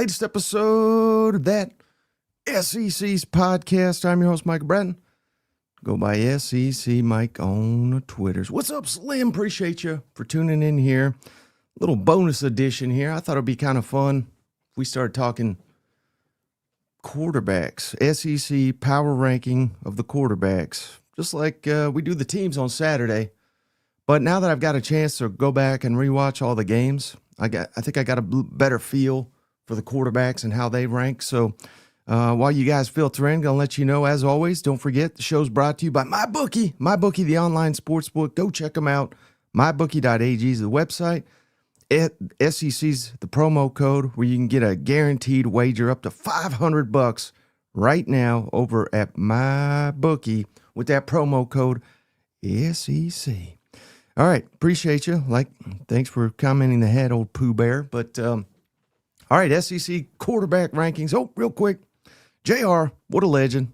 latest episode of that SEC's podcast. I'm your host, Mike Bratton. Go by SEC Mike on the Twitters. What's up, Slim? Appreciate you for tuning in here. Little bonus edition here. I thought it'd be kind of fun if we started talking quarterbacks, SEC power ranking of the quarterbacks, just like we do the teams on Saturday. But now that I've got a chance to go back and rewatch all the games, I think I got a better feel for the quarterbacks and how they rank. So while you guys filter in, going to let you know, as always, don't forget the show's brought to you by MyBookie. MyBookie, the online sportsbook. Go check them out. MyBookie.ag is the website. SEC's the promo code where you can get a guaranteed wager up to $500 right now over at MyBookie with that promo code SEC. All right, appreciate you. Thanks for commenting ahead, old Pooh Bear. But all right, SEC quarterback rankings. Oh, real quick, JR, what a legend.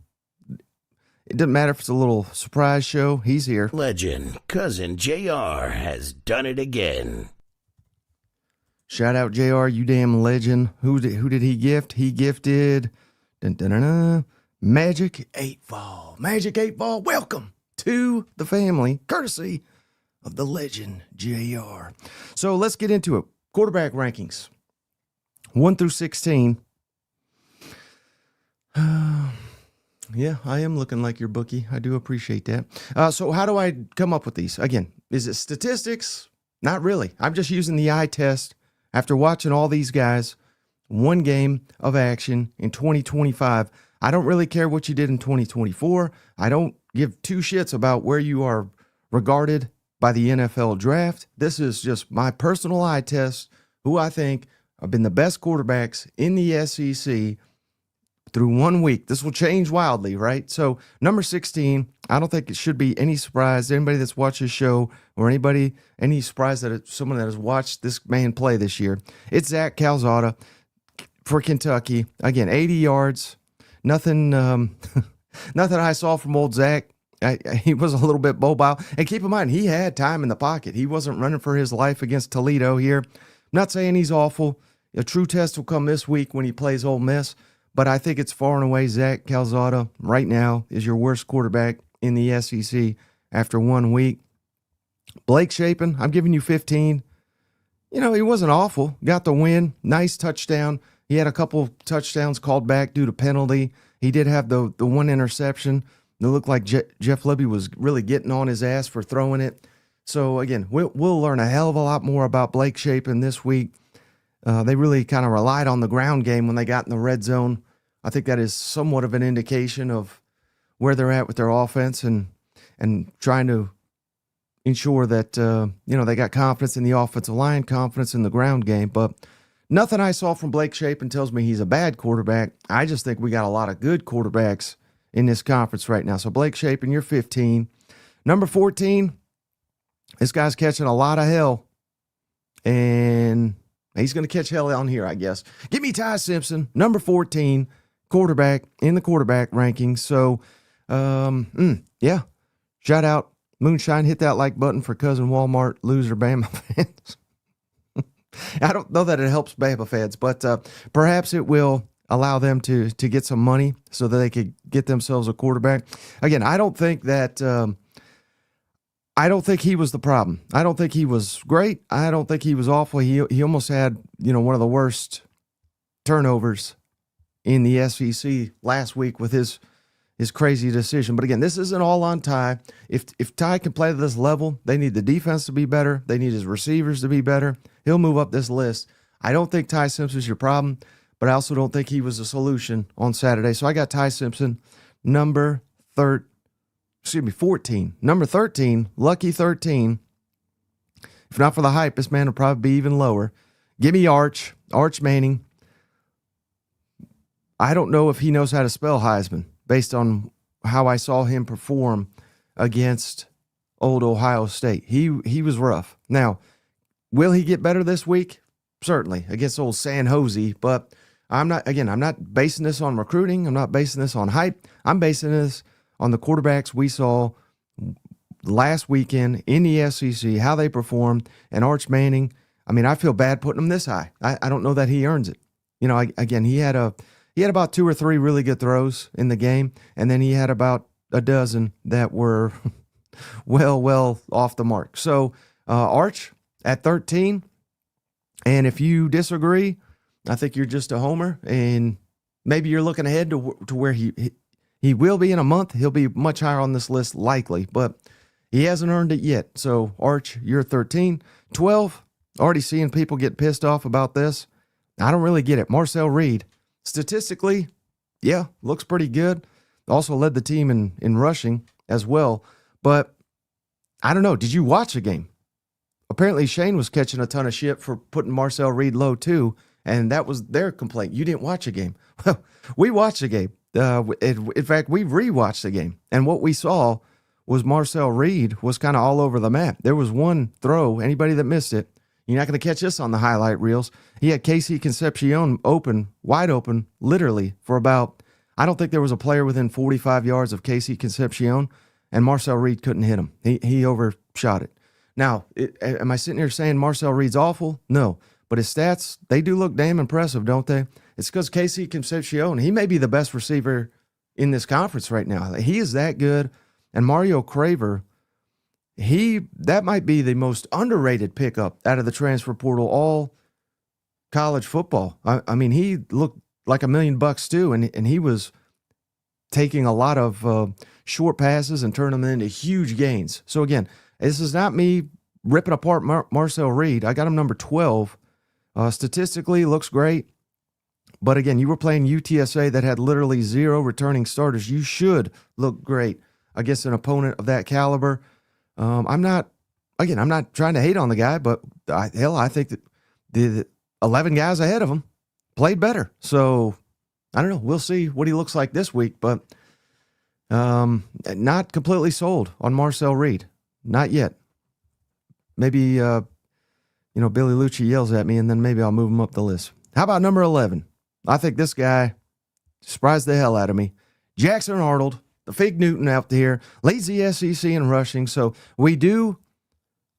It doesn't matter if it's a little surprise show. He's here. Legend, cousin JR has done it again. Shout out JR, you damn legend. Who did he gift? He gifted Magic 8 Ball. Magic 8 Ball, welcome to the family, courtesy of the legend JR. So let's get into it. Quarterback rankings. 1 through 16. Yeah, I am looking like your bookie. I do appreciate that. So how do I come up with these? Again, is it statistics? Not really. I'm just using the eye test. After watching all these guys, one game of action in 2025, I don't really care what you did in 2024. I don't give two shits about where you are regarded by the NFL draft. This is just my personal eye test, who I think have been the best quarterbacks in the SEC through 1 week. This will change wildly, right? So number 16, I don't think it should be any surprise to anybody that's watched this show or any surprise that it's someone that has watched this man play this year. It's Zach Calzada for Kentucky. Again, 80 yards. Nothing I saw from old Zach. He was a little bit mobile. And keep in mind, he had time in the pocket. He wasn't running for his life against Toledo here. I'm not saying he's awful. A true test will come this week when he plays Ole Miss. But I think it's far and away Zach Calzada right now is your worst quarterback in the SEC after 1 week. Blake Shapen, I'm giving you 15. You know, he wasn't awful. Got the win. Nice touchdown. He had a couple touchdowns called back due to penalty. He did have the one interception. It looked like Jeff Lebby was really getting on his ass for throwing it. So, again, we'll learn a hell of a lot more about Blake Shapen this week. They really kind of relied on the ground game when they got in the red zone. I think that is somewhat of an indication of where they're at with their offense and trying to ensure that, they got confidence in the offensive line, confidence in the ground game. But nothing I saw from Blake Shapen tells me he's a bad quarterback. I just think we got a lot of good quarterbacks in this conference right now. So Blake Shapen, you're 15. Number 14, this guy's catching a lot of hell. And he's going to catch hell on here, I guess. Give me Ty Simpson, number 14, quarterback in the quarterback rankings. So, yeah. Shout out, Moonshine. Hit that like button for Cousin Walmart loser Bama fans. I don't know that it helps Bama fans, but perhaps it will allow them to get some money so that they could get themselves a quarterback. Again, I don't think he was the problem. I don't think he was great. I don't think he was awful. He almost had, one of the worst turnovers in the SEC last week with his crazy decision. But again, this isn't all on Ty. If Ty can play to this level, they need the defense to be better. They need his receivers to be better. He'll move up this list. I don't think Ty Simpson's your problem, but I also don't think he was a solution on Saturday. So I got Ty Simpson, number 14. Number 13, lucky 13. If not for the hype, this man will probably be even lower. Give me Arch Manning. I don't know if he knows how to spell Heisman based on how I saw him perform against old Ohio State. He was rough. Now, will he get better this week? Certainly, against old San Jose, but I'm not basing this on recruiting. I'm not basing this on hype. I'm basing this on the quarterbacks we saw last weekend in the SEC, how they performed, and Arch Manning. I mean, I feel bad putting him this high. I don't know that he earns it. Again, he had about two or three really good throws in the game, and then he had about a dozen that were well off the mark. So Arch at 13, and if you disagree, I think you're just a homer, and maybe you're looking ahead to where he will be in a month. He'll be much higher on this list likely, but he hasn't earned it yet. So Arch, you're 13. 12, already seeing people get pissed off about this. I don't really get it. Marcel Reed, statistically, yeah, looks pretty good. Also led the team in rushing as well. But I don't know. Did you watch the game? Apparently Shane was catching a ton of shit for putting Marcel Reed low too, and that was their complaint. You didn't watch a game. Well, we watched the game. In fact, we rewatched the game, and what we saw was Marcel Reed was kind of all over the map. There was one throw. Anybody that missed it, you're not going to catch this on the highlight reels. He had Casey Concepcion wide open, literally for about, I don't think there was a player within 45 yards of Casey Concepcion, and Marcel Reed couldn't hit him. He overshot it. Now, am I sitting here saying Marcel Reed's awful? No. But his stats, they do look damn impressive, don't they? It's because Casey Concepcion, he may be the best receiver in this conference right now. He is that good. And Mario Craver, that might be the most underrated pickup out of the transfer portal all college football. I mean, he looked like $1 million too, and he was taking a lot of short passes and turning them into huge gains. So again, this is not me ripping apart Marcel Reed. I got him number 12. Statistically, looks great. But again, you were playing UTSA that had literally 0 returning starters. You should look great against an opponent of that caliber. I'm not trying to hate on the guy, but I think that the 11 guys ahead of him played better. So I don't know. We'll see what he looks like this week, but not completely sold on Marcel Reed. Not yet. Maybe, Billy Lucci yells at me, and then maybe I'll move him up the list. How about number 11? I think this guy surprised the hell out of me. Jackson Arnold, the Fig Newton out there, leads the SEC in rushing. So we do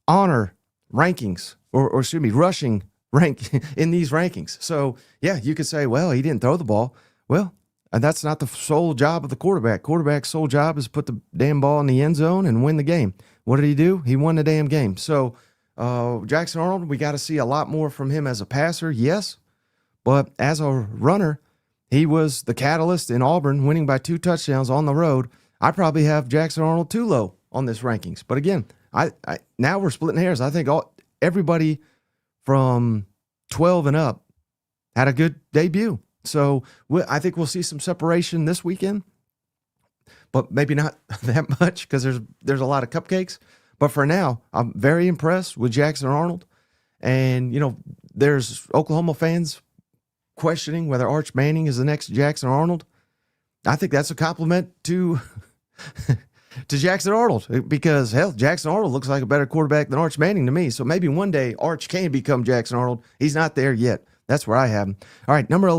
honor rankings, or excuse me, rushing rank in these rankings. So, yeah, you could say, well, he didn't throw the ball. Well, and that's not the sole job of the quarterback. Quarterback's sole job is to put the damn ball in the end zone and win the game. What did he do? He won the damn game. So Jackson Arnold, we got to see a lot more from him as a passer, yes. But as a runner, he was the catalyst in Auburn, winning by 2 touchdowns on the road. I probably have Jackson Arnold too low on this rankings. But again, I now we're splitting hairs. I think everybody from 12 and up had a good debut. So I think we'll see some separation this weekend, but maybe not that much because there's a lot of cupcakes. But for now, I'm very impressed with Jackson Arnold. And, there's Oklahoma fans questioning whether Arch Manning is the next Jackson Arnold. I think that's a compliment to Jackson Arnold because, hell, Jackson Arnold looks like a better quarterback than Arch Manning to me. So maybe one day Arch can become Jackson Arnold. He's not there yet. That's where I have him. All right, number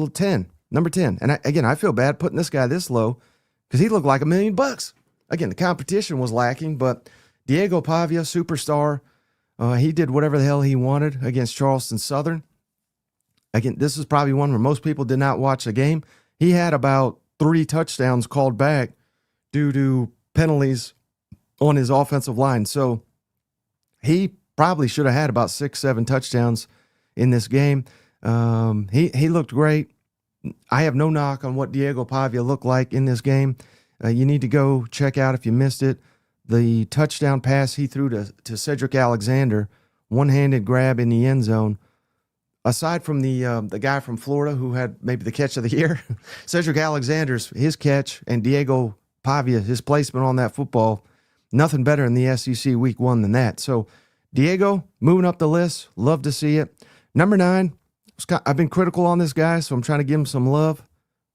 10. And I feel bad putting this guy this low because he looked like $1 million. Again, the competition was lacking, but Diego Pavia, superstar, he did whatever the hell he wanted against Charleston Southern. Again, this is probably one where most people did not watch the game. He had about 3 touchdowns called back due to penalties on his offensive line. So he probably should have had about 6-7 touchdowns in this game. He looked great. I have no knock on what Diego Pavia looked like in this game. You need to go check out, if you missed it, the touchdown pass he threw to Cedric Alexander, one-handed grab in the end zone. Aside from the guy from Florida who had maybe the catch of the year, Cedric Alexander's his catch and Diego Pavia, his placement on that football, nothing better in the SEC week 1 than that. So Diego moving up the list, love to see it. Number 9, I've been critical on this guy, so I'm trying to give him some love.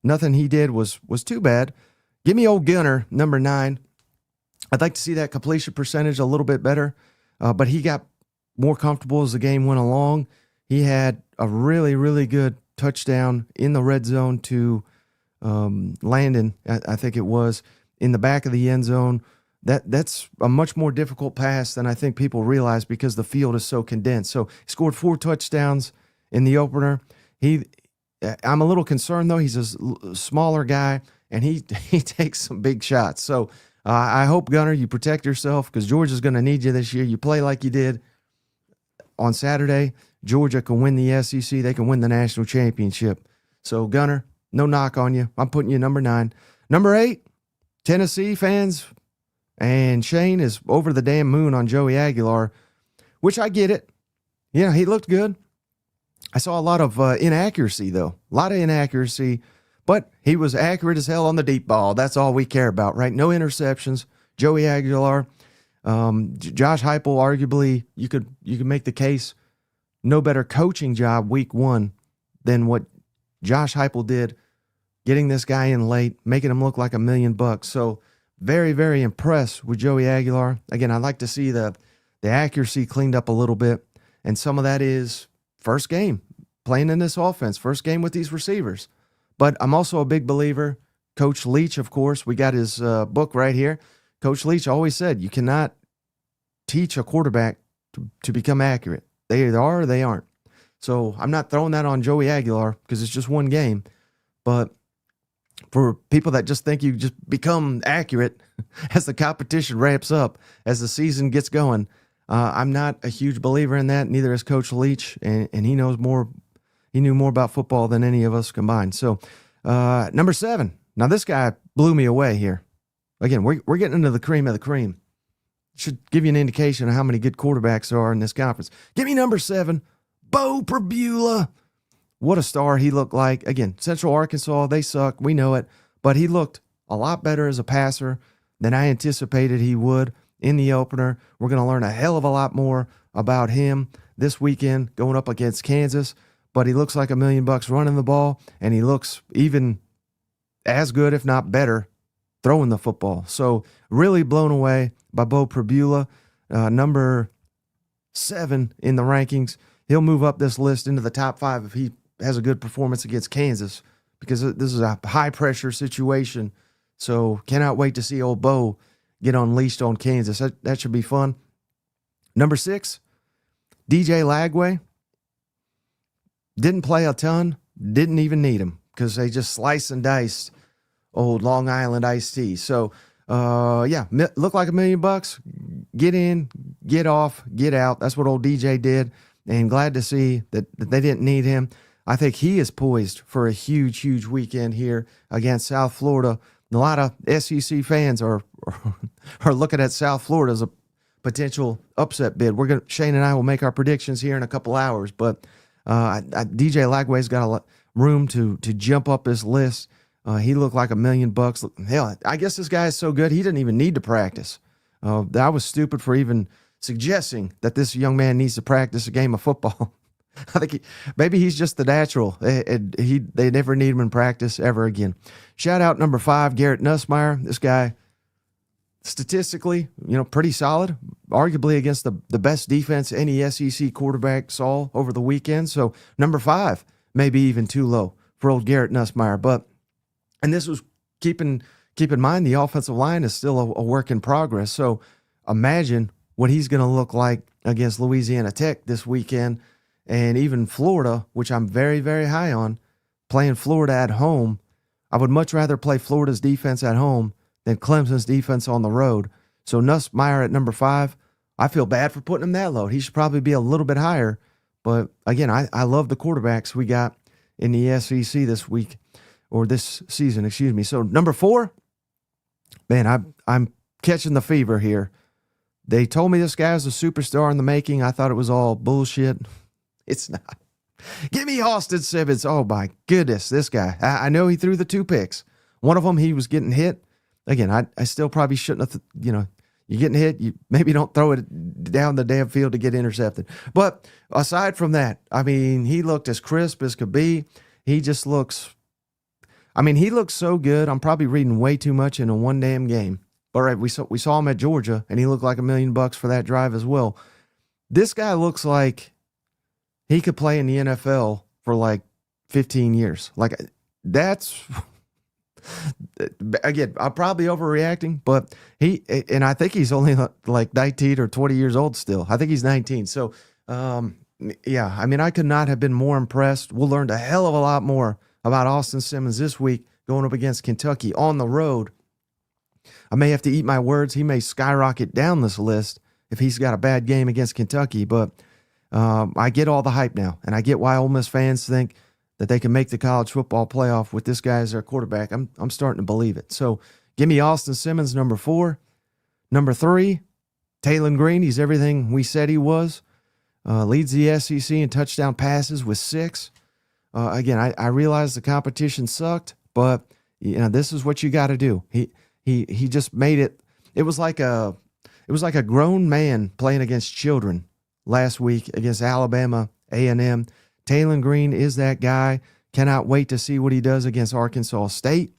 Nothing he did was too bad. Give me old Gunner, number 9. I'd like to see that completion percentage a little bit better, but he got more comfortable as the game went along. He had a really, really good touchdown in the red zone to Landon, I think it was, in the back of the end zone. That's a much more difficult pass than I think people realize because the field is so condensed. So he scored 4 touchdowns in the opener. He I'm a little concerned, though. He's a smaller guy, and he takes some big shots. So I hope, Gunner, you protect yourself because Georgia's going to need you this year. You play like you did on Saturday. Georgia can win the SEC. They can win the national championship. So, Gunner, no knock on you. I'm putting you number 9. Number 8, Tennessee fans, and Shane is over the damn moon on Joey Aguilar, which I get it. Yeah, he looked good. I saw a lot of inaccuracy, though. A lot of inaccuracy, but he was accurate as hell on the deep ball. That's all we care about, right? No interceptions. Joey Aguilar, Josh Heupel, arguably, you could make the case, no better coaching job week 1 than what Josh Heupel did, getting this guy in late, making him look like $1 million. So very, very impressed with Joey Aguilar. Again, I'd like to see the accuracy cleaned up a little bit, and some of that is first game playing in this offense, first game with these receivers. But I'm also a big believer. Coach Leach, of course, we got his book right here. Coach Leach always said you cannot teach a quarterback to become accurate. They either are or they aren't. So I'm not throwing that on Joey Aguilar because it's just one game. But for people that just think you just become accurate as the competition ramps up, as the season gets going, I'm not a huge believer in that. Neither is Coach Leach, and he knows more. He knew more about football than any of us combined. So number 7. Now this guy blew me away here. Again, we're getting into the cream of the cream. Should give you an indication of how many good quarterbacks there are in this conference. Give me number 7, Bo Pribula. What a star he looked like. Again, Central Arkansas, they suck. We know it. But he looked a lot better as a passer than I anticipated he would in the opener. We're going to learn a hell of a lot more about him this weekend going up against Kansas. But he looks like $1 million running the ball, and he looks even as good, if not better, throwing the football. So really blown away by Bo Pribula, number 7 in the rankings. He'll move up this list into the top 5 if he has a good performance against Kansas, because this is a high-pressure situation. So cannot wait to see old Bo get unleashed on Kansas. That should be fun. Number 6, DJ Lagway. Didn't play a ton, didn't even need him because they just slice and dice old Long Island iced tea. So, look like $1 million. Get in, get off, get out. That's what old DJ did, and glad to see that they didn't need him. I think he is poised for a huge, huge weekend here against South Florida. A lot of SEC fans are looking at South Florida as a potential upset bid. Shane and I will make our predictions here in a couple hours, but DJ Lagway's got a lot room to jump up his list. He looked like $1 million. Hell, I guess this guy is so good he didn't even need to practice. I was stupid for even suggesting that this young man needs to practice a game of football. I think maybe he's just the natural. They never need him in practice ever again. Shout out number 5, Garrett Nussmeier. This guy, statistically, pretty solid, arguably against the best defense any SEC quarterback saw over the weekend. So number 5, maybe even too low for old Garrett Nussmeier. And this was keep in mind the offensive line is still a work in progress. So imagine what he's going to look like against Louisiana Tech this weekend, and even Florida, which I'm very, very high on, playing Florida at home. I would much rather play Florida's defense at home than Clemson's defense on the road. So Nussmeier at number 5, I feel bad for putting him that low. He should probably be a little bit higher. But again, I love the quarterbacks we got in the SEC this week, or this season, excuse me. So number 4, man, I'm catching the fever here. They told me this guy was a superstar in the making. I thought it was all bullshit. It's not. Give me Austin Simmons. Oh, my goodness, this guy. I know he threw the 2 picks. One of them, he was getting hit. Again, I still probably shouldn't have, you're getting hit. You maybe don't throw it down the damn field to get intercepted. But aside from that, I mean, he looked as crisp as could be. He just looks, he looks so good. I'm probably reading way too much in a one damn game. But right, we saw him at Georgia, and he looked like $1 million for that drive as well. This guy looks like he could play in the NFL for like 15 years. Like, that's, again, I'm probably overreacting, but I think he's only like 19 or 20 years old still. I think he's 19. So Yeah, I mean, I could not have been more impressed. We'll learn a hell of a lot more about Austin Simmons this week going up against Kentucky on the road. I may have to eat my words. He may skyrocket down this list if he's got a bad game against Kentucky, but I get all the hype now, and I get why Ole Miss fans think that they can make the college football playoff with this guy as their quarterback. I'm starting to believe it. So give me Austin Simmons, number 4. Number 3, Taylon Green. He's everything we said he was. Leads the SEC in touchdown passes with 6. Again, I realize the competition sucked, but this is what you got to do. He just made it. It was like a grown man playing against children last week against Alabama A&M. Taylon Green is that guy. Cannot wait to see what he does against Arkansas State.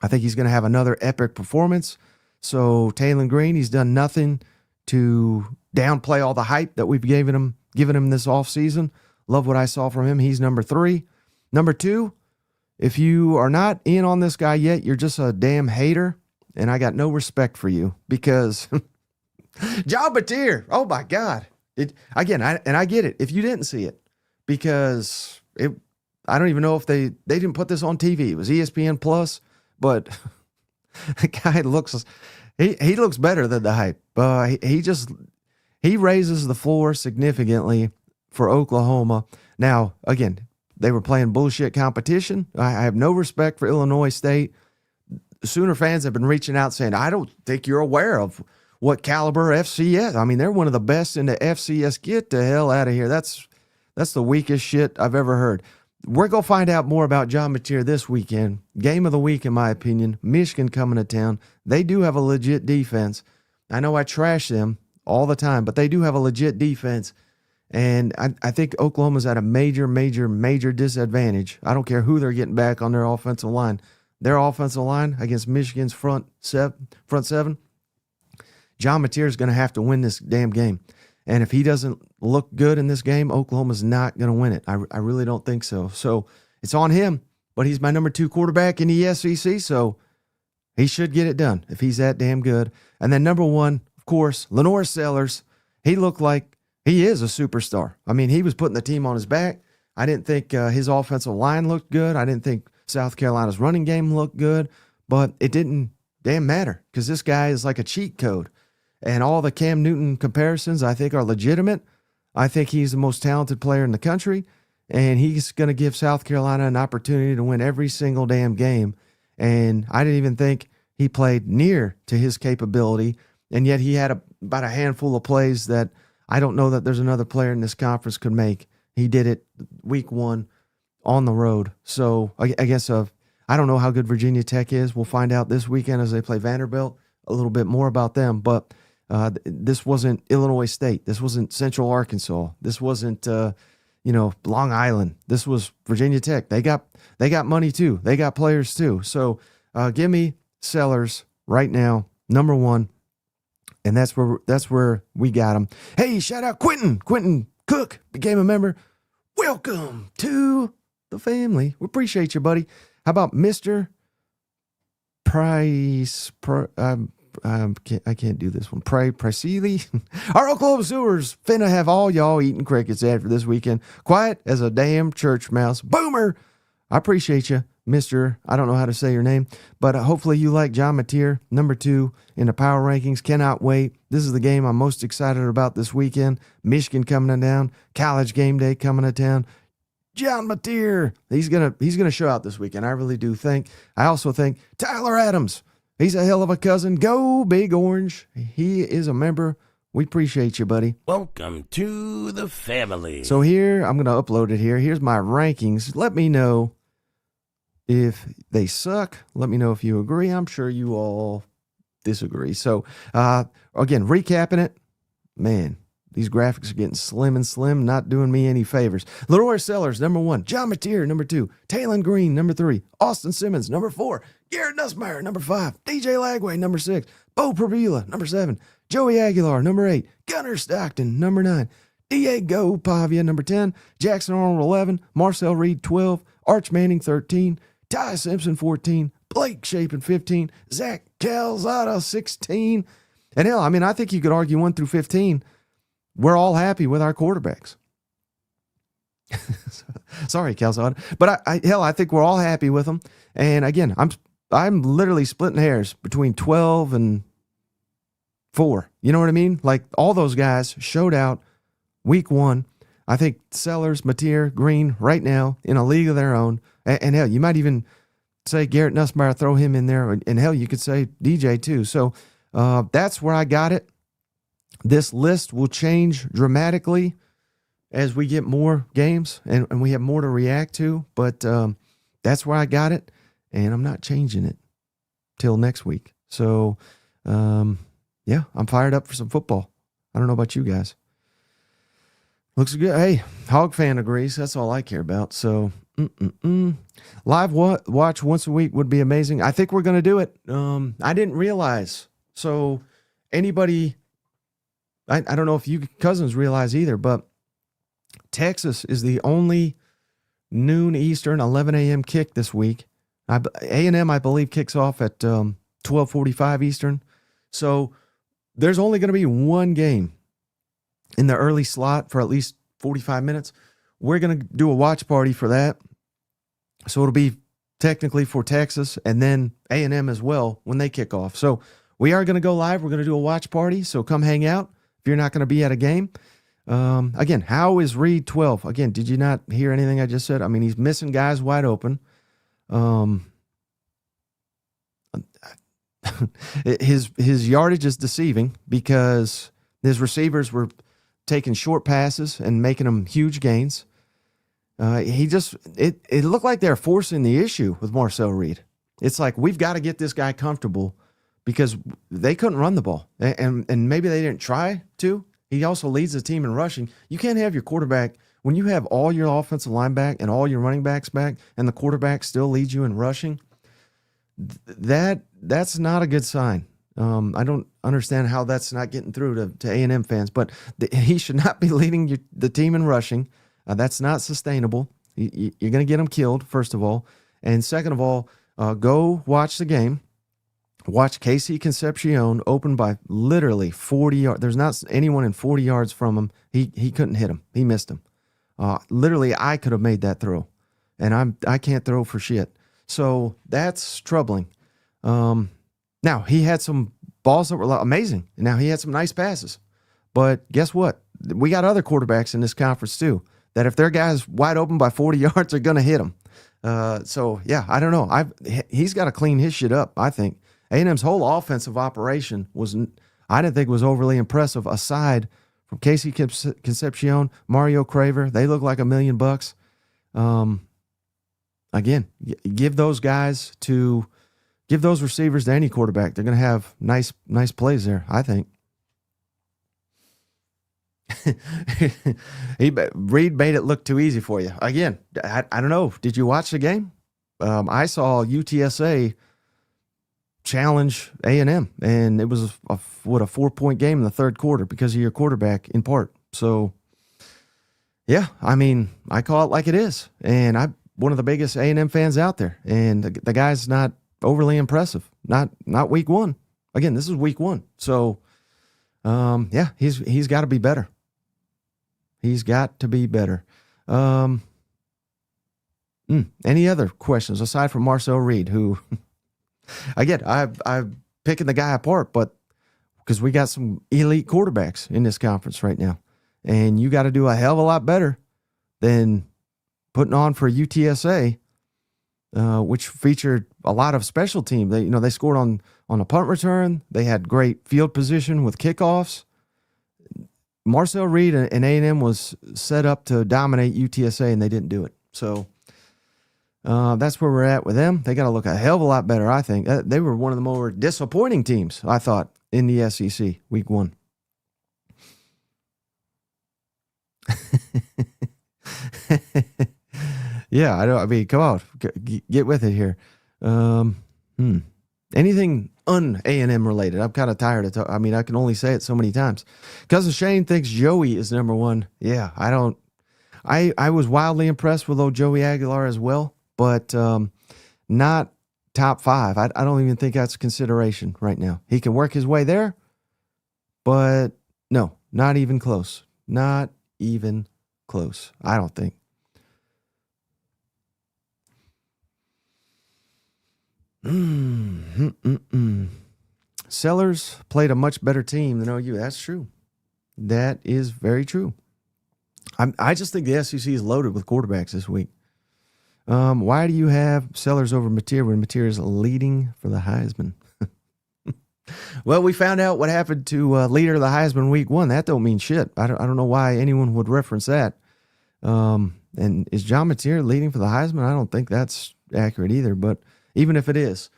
I think he's going to have another epic performance. So Taylon Green, he's done nothing to downplay all the hype that we've given him this offseason. Love what I saw from him. He's number 3. Number 2, if you are not in on this guy yet, you're just a damn hater, and I got no respect for you because John Batir, oh my God. I get it if you didn't see it because I don't even know if they didn't put this on TV. It was ESPN Plus, but the guy looks he looks better than the hype. He raises the floor significantly for Oklahoma. Now, again, they were playing bullshit competition. I have no respect for Illinois State. Sooner fans have been reaching out saying, I don't think you're aware of what caliber FCS. I mean, they're one of the best in the FCS. Get the hell out of here. That's the weakest shit I've ever heard. We're going to find out more about John Mateer this weekend. Game of the week, in my opinion. Michigan coming to town. They do have a legit defense. I know I trash them all the time, but they do have a legit defense. And I think Oklahoma's at a major, major, major disadvantage. I don't care who they're getting back on their offensive line. Their offensive line against Michigan's front seven, John Mateer is going to have to win this damn game. And if he doesn't look good in this game, Oklahoma's not going to win it. I really don't think so. So it's on him, but he's my number 2 quarterback in the SEC, so he should get it done if he's that damn good. And then number 1, of course, Lenore Sellers. He looked like he is a superstar. I mean, he was putting the team on his back. I didn't think his offensive line looked good. I didn't think South Carolina's running game looked good, but it didn't damn matter because this guy is like a cheat code. And all the Cam Newton comparisons, I think, are legitimate. I think he's the most talented player in the country, and he's going to give South Carolina an opportunity to win every single damn game. And I didn't even think he played near to his capability, and yet he had about a handful of plays that I don't know that there's another player in this conference could make. He did it week 1 on the road. So I guess I don't know how good Virginia Tech is. We'll find out this weekend as they play Vanderbilt, a little bit more about them, but this wasn't Illinois State. This wasn't Central Arkansas. This wasn't, Long Island. This was Virginia Tech. They got money too. They got players too. So give me Sellers right now, number 1, and that's where we got him. Hey, shout out Quentin Cook became a member. Welcome to the family. We appreciate you, buddy. How about Mr. Price? I can't do this one. Pricely. Our Oklahoma Sewers finna have all y'all eating crickets after this weekend. Quiet as a damn church mouse. Boomer. I appreciate you, Mr. I don't know how to say your name, but hopefully you like John Mateer, number 2 in the power rankings. Cannot wait. This is the game I'm most excited about this weekend. Michigan coming to town. College game day coming to town. John Mateer. He's gonna show out this weekend. I really do think. I also think Tyler Adams. He's a hell of a cousin. Go Big Orange. He is a member. We appreciate you, buddy. Welcome to the family. So here, I'm going to upload it here. Here's my rankings. Let me know if they suck. Let me know if you agree. I'm sure you all disagree. So, again, recapping it. Man, these graphics are getting slim and slim, not doing me any favors. Lenore Sellers, number 1. John Mateer, number 2. Taylon Green, number 3. Austin Simmons, number 4. Garrett Nussmeier, number 5. DJ Lagway, number 6. Bo Prabila, number 7. Joey Aguilar, number 8. Gunnar Stockton, number 9. Diego Pavia, number 10. Jackson Arnold, 11. Marcel Reed, 12. Arch Manning, 13. Ty Simpson, 14. Blake Shapen, 15. Zach Calzada, 16. And hell, I mean, I think you could argue 1 through 15. We're all happy with our quarterbacks. Sorry, Calzada. But I think we're all happy with them. And again, I'm literally splitting hairs between 12 and 4. You know what I mean? Like all those guys showed out week 1. I think Sellers, Mateer, Green right now in a league of their own. And hell, you might even say Garrett Nussmeier, throw him in there. And hell, you could say DJ too. So that's where I got it. This list will change dramatically as we get more games and we have more to react to. But that's where I got it. And I'm not changing it till next week. So, yeah, I'm fired up for some football. I don't know about you guys. Looks good. Hey, Hog fan agrees. That's all I care about. So, live watch once a week would be amazing. I think we're going to do it. I didn't realize. So, anybody, I don't know if you cousins realize either, but Texas is the only noon Eastern, 11 a.m. kick this week. A&M, I believe, kicks off at 12:45 Eastern. So, there's only going to be one game in the early slot for at least 45 minutes. We're going to do a watch party for that. So it'll be technically for Texas and then A&M as well when they kick off. So we are going to go live. We're going to do a watch party. So come hang out if you're not going to be at a game. Again, how is Reed 12? Again, did you not hear anything I just said? I mean, he's missing guys wide open. His yardage is deceiving because his receivers were taking short passes and making them huge gains. It looked like they're forcing the issue with Marcel Reed. It's like, we've got to get this guy comfortable because they couldn't run the ball. And maybe they didn't try to. He also leads the team in rushing. You can't have your quarterback, when you have all your offensive line back and all your running backs back and the quarterback still leads you in rushing, that's not a good sign. I don't understand how that's not getting through to A&M fans, but he should not be leading the team in rushing. That's not sustainable. You're going to get him killed, first of all. And second of all, go watch the game. Watch Casey Concepcion open by literally 40 yards. There's not anyone in 40 yards from him. He couldn't hit him. He missed him. Literally, I could have made that throw. And I can't throw for shit. So that's troubling. Now, he had some balls that were amazing. Now, he had some nice passes. But guess what? We got other quarterbacks in this conference, too, that if their guy's wide open by 40 yards, they're going to hit him. So, yeah, I don't know. He's got to clean his shit up, I think. A&M's whole offensive operation I didn't think was overly impressive, aside from Casey Concepcion, Mario Craver. They look like $1 million. Again, give those receivers to any quarterback. They're going to have nice plays there, I think. Reed made it look too easy for you. Again, I don't know. Did you watch the game? I saw UTSA challenge A&M, and it was a 4-point game in the third quarter because of your quarterback in part. So, yeah, I mean, I call it like it is. And I'm one of the biggest A&M fans out there. And the guy's not overly impressive. Not week 1. Again, this is week 1. So, yeah, he's got to be better. He's got to be better. Any other questions aside from Marcel Reed, who, again, I'm picking the guy apart, but because we got some elite quarterbacks in this conference right now, and you got to do a hell of a lot better than putting on for UTSA, which featured a lot of special team. They scored on a punt return. They had great field position with kickoffs. Marcel Reed and A&M was set up to dominate UTSA, and they didn't do it. So that's where we're at with them. They got to look a hell of a lot better, I think. They were one of the more disappointing teams, I thought, in the SEC week 1. Yeah, I mean, come on, get with it here. Anything un-A&M related? I'm kind of tired of I mean, I can only say it so many times. Cousin Shane thinks Joey is number 1. Yeah, I was wildly impressed with old Joey Aguilar as well, but not top 5. I don't even think that's a consideration right now. He can work his way there, but no, not even close. Not even close, I don't think. Sellers played a much better team than OU. That's true. That is very true. I just think the SEC is loaded with quarterbacks this week. Why do you have Sellers over Mateer when Mateer is leading for the Heisman? Well, we found out what happened to leader of the Heisman week 1. That don't mean shit. I don't know why anyone would reference that. And is John Mateer leading for the Heisman? I don't think that's accurate either. But even if it is,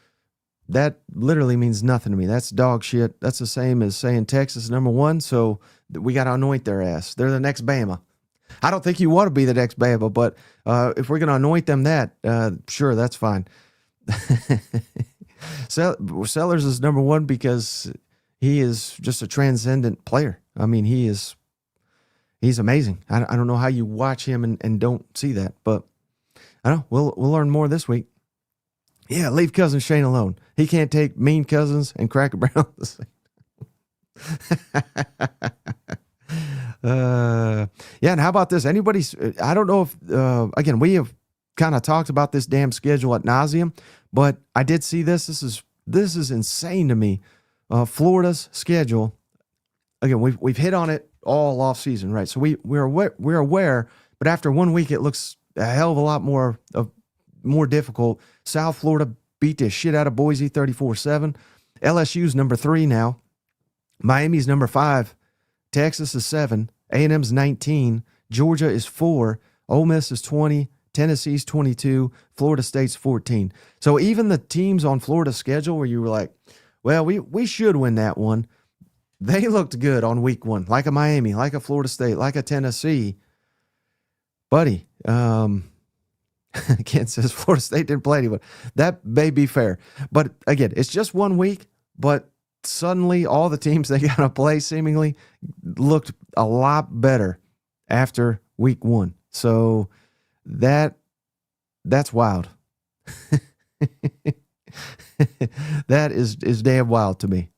that literally means nothing to me. That's dog shit. That's the same as saying Texas is number 1, so we got to anoint their ass. They're the next Bama. I don't think you want to be the next Bama, but if we're going to anoint them that, sure, that's fine. Sellers is number 1 because he is just a transcendent player. I mean, he's amazing. I don't know how you watch him and don't see that, but I don't know. We'll learn more this week. Yeah, leave Cousin Shane alone. He can't take Mean Cousins and Cracker Brown. Yeah, and how about this? I don't know if, again, we have kind of talked about this damn schedule ad nauseum, but I did see this. This is insane to me. Florida's schedule, again, we've hit on it all off season, right? So we're aware, but after 1 week, it looks a hell of a lot more difficult. South Florida beat the shit out of Boise 34-7. LSU's number 3 now. Miami's number 5. Texas is 7. A&M's 19. Georgia is 4. Ole Miss is 20. Tennessee's 22. Florida State's 14. So even the teams on Florida's schedule where you were like, well, we should win that one, they looked good on week 1, like a Miami, like a Florida State, like a Tennessee. Buddy, Kent says Florida State didn't play anyone. That may be fair. But again, it's just 1 week, but suddenly all the teams they got to play seemingly looked a lot better after week 1. So that's wild. That is damn wild to me.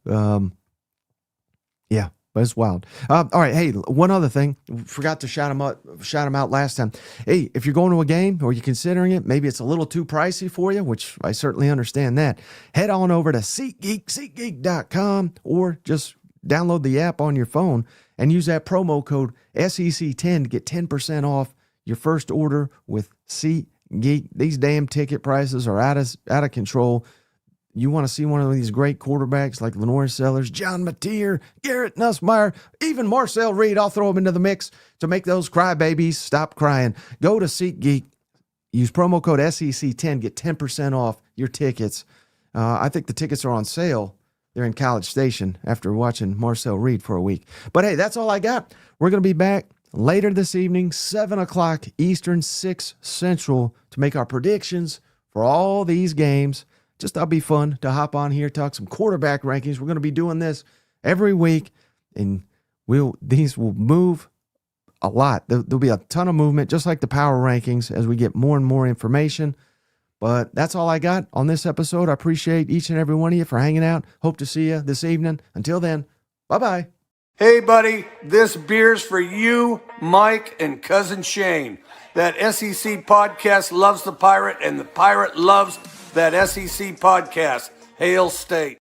Yeah, but it's wild. All right, hey, one other thing. Forgot to shout him out last time. Hey, if you're going to a game or you're considering it, maybe it's a little too pricey for you, which I certainly understand that. Head on over to SeatGeek.com or just download the app on your phone and use that promo code SEC10 to get 10% off your first order with SeatGeek. These damn ticket prices are out of control. You want to see one of these great quarterbacks like Lenore Sellers, John Mateer, Garrett Nussmeier, even Marcel Reed. I'll throw them into the mix to make those crybabies stop crying. Go to SeatGeek, use promo code SEC10, get 10% off your tickets. I think the tickets are on sale. They're in College Station after watching Marcel Reed for a week. But hey, that's all I got. We're going to be back later this evening, 7 o'clock Eastern, 6 Central, to make our predictions for all these games. Just thought it'd be fun to hop on here, talk some quarterback rankings. We're going to be doing this every week, and these will move a lot. There'll be a ton of movement, just like the power rankings, as we get more and more information. But that's all I got on this episode. I appreciate each and every one of you for hanging out. Hope to see you this evening. Until then, bye-bye. Hey, buddy, this beer's for you, Mike, and Cousin Shane. That SEC podcast loves the Pirate, and the Pirate loves that SEC podcast. Hail State.